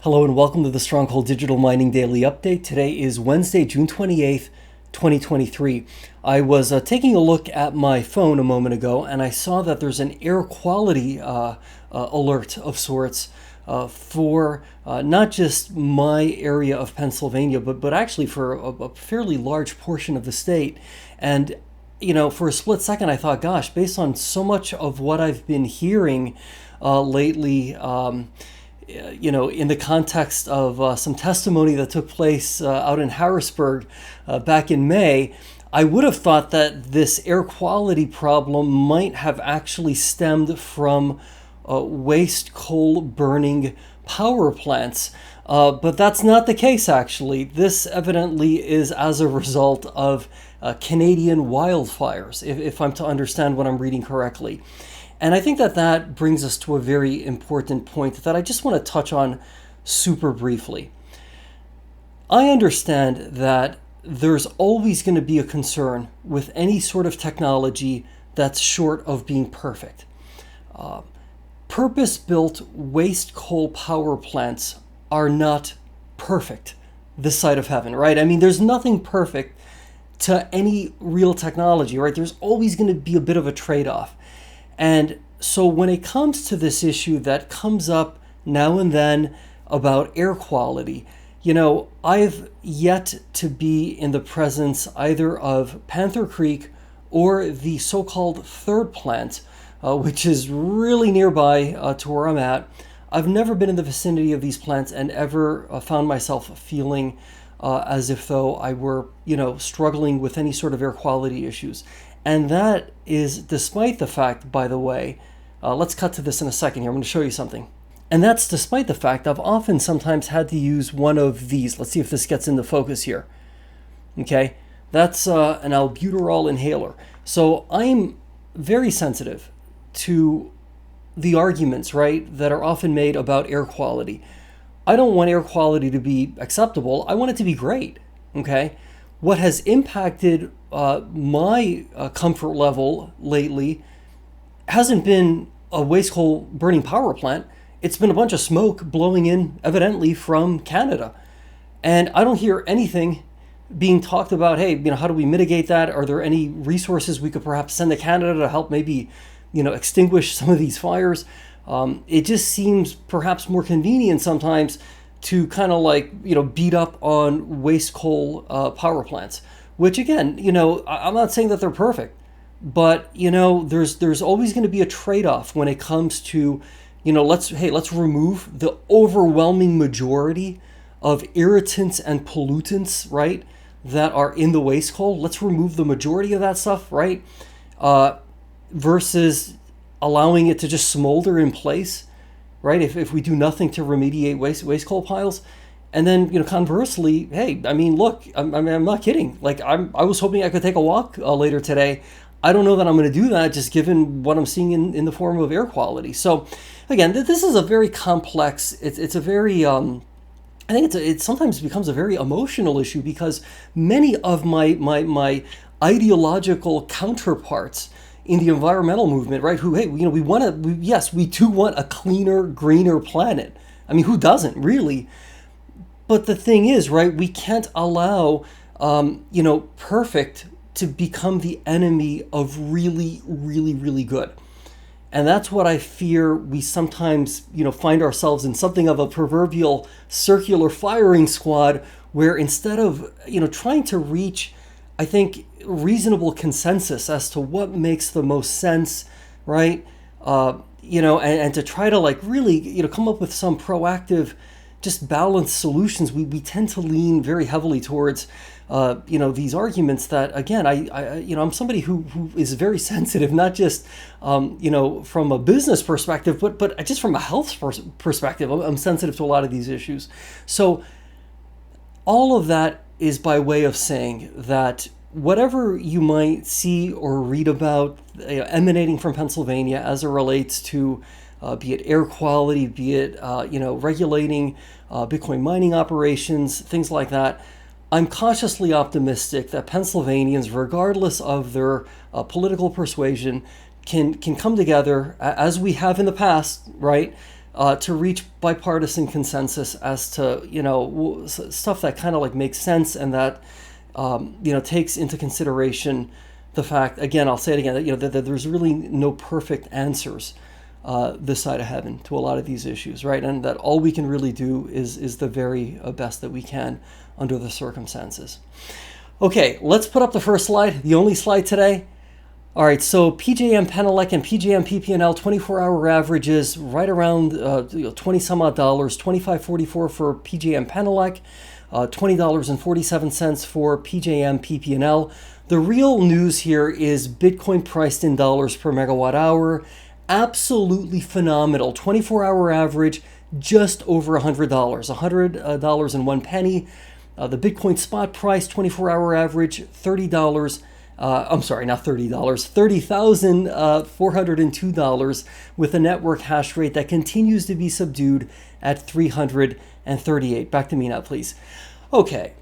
Hello and welcome to the Stronghold Digital Mining Daily Update. Today is Wednesday, June 28th, 2023. I was taking a look at my phone a moment ago and I saw that there's an air quality alert of sorts for not just my area of Pennsylvania, but actually for a fairly large portion of the state. And for a split second, I thought, gosh, based on so much of what I've been hearing lately, in the context of some testimony that took place out in Harrisburg back in May, I would have thought that this air quality problem might have actually stemmed from waste coal burning power plants. But that's not the case, actually. This evidently is as a result of Canadian wildfires, if I'm to understand what I'm reading correctly. And I think that brings us to a very important point that I just want to touch on super briefly. I understand that there's always going to be a concern with any sort of technology that's short of being perfect. Purpose-built waste coal power plants are not perfect this side of heaven, right? I mean, there's nothing perfect to any real technology, right? There's always going to be a bit of a trade-off. And so when it comes to this issue that comes up now and then about air quality, I've yet to be in the presence either of Panther Creek or the so-called third plant, which is really nearby to where I'm at. I've never been in the vicinity of these plants and ever found myself feeling as if though I were, struggling with any sort of air quality issues. And that is despite the fact, by the way, let's cut to this in a second here. I'm going to show you something. And that's despite the fact I've often sometimes had to use one of these. Let's see if this gets into focus here. Okay, that's an albuterol inhaler. So I'm very sensitive to the arguments, right, that are often made about air quality. I don't want air quality to be acceptable. I want it to be great, okay? What has impacted my comfort level lately hasn't been a waste coal burning power plant. It's been a bunch of smoke blowing in, evidently, from Canada. And I don't hear anything being talked about, hey, how do we mitigate that? Are there any resources we could perhaps send to Canada to help maybe, extinguish some of these fires? It just seems perhaps more convenient sometimes to kind of beat up on waste coal power plants, which again, I'm not saying that they're perfect, but there's always going to be a trade-off when it comes to, let's remove the overwhelming majority of irritants and pollutants, right, that are in the waste coal. Let's remove the majority of that stuff, right, versus allowing it to just smolder in place. Right, if we do nothing to remediate waste coal piles, and then conversely, hey, I mean, look, I'm not kidding. I was hoping I could take a walk later today. I don't know that I'm going to do that, just given what I'm seeing in the form of air quality. So, again, this is a very complex. It's a very I think it sometimes becomes a very emotional issue because many of my ideological counterparts in the environmental movement, right? Who, hey, we do want a cleaner, greener planet. I mean, who doesn't really? But the thing is, right, we can't allow, perfect to become the enemy of really, really, really good. And that's what I fear we sometimes, find ourselves in something of a proverbial circular firing squad where instead of, trying to reach, I think, reasonable consensus as to what makes the most sense, right? And to try to really, come up with some proactive, just balanced solutions. We tend to lean very heavily towards, these arguments that, again, I'm somebody who is very sensitive, not just, from a business perspective, but just from a health perspective. I'm sensitive to a lot of these issues. So all of that is by way of saying that whatever you might see or read about emanating from Pennsylvania as it relates to be it air quality, be it regulating Bitcoin mining operations, things like that, I'm cautiously optimistic that Pennsylvanians, regardless of their political persuasion, can come together as we have in the past, right? to reach bipartisan consensus as to, stuff that kind of like makes sense and that, takes into consideration the fact, again, I'll say it again, that there's really no perfect answers this side of heaven to a lot of these issues, right? And that all we can really do is the very best that we can under the circumstances. Okay, let's put up the first slide, the only slide today. All right, so PJM Penelec and PJM PPNL 24-hour averages right around 20 some odd dollars, $25.44 for PJM Penelec, $20.47 for PJM PPNL. The real news here is Bitcoin priced in dollars per megawatt hour. Absolutely phenomenal. 24-hour average, just over $100, $100.01. The Bitcoin spot price, 24-hour average, $30. I'm sorry, not $30, $30,402 with a network hash rate that continues to be subdued at 338. Back to me now, please. Okay.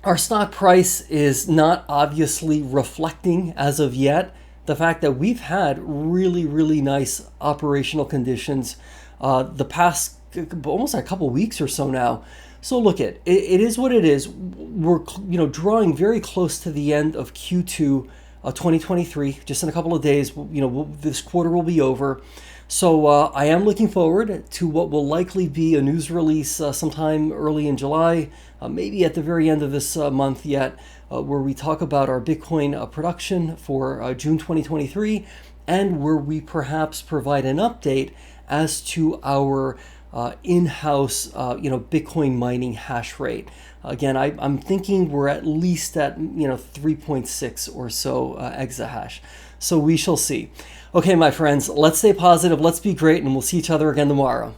Our stock price is not obviously reflecting as of yet the fact that we've had really, really nice operational conditions the past almost a couple weeks or so now. So look, it is what it is. We're drawing very close to the end of Q2 2023. Just in a couple of days, this quarter will be over. So I am looking forward to what will likely be a news release sometime early in July, maybe at the very end of this month yet, where we talk about our Bitcoin production for June 2023, and where we perhaps provide an update as to our in-house, Bitcoin mining hash rate. Again, I'm thinking we're at least at 3.6 or so exahash. So we shall see. Okay, my friends, let's stay positive, let's be great, and we'll see each other again tomorrow.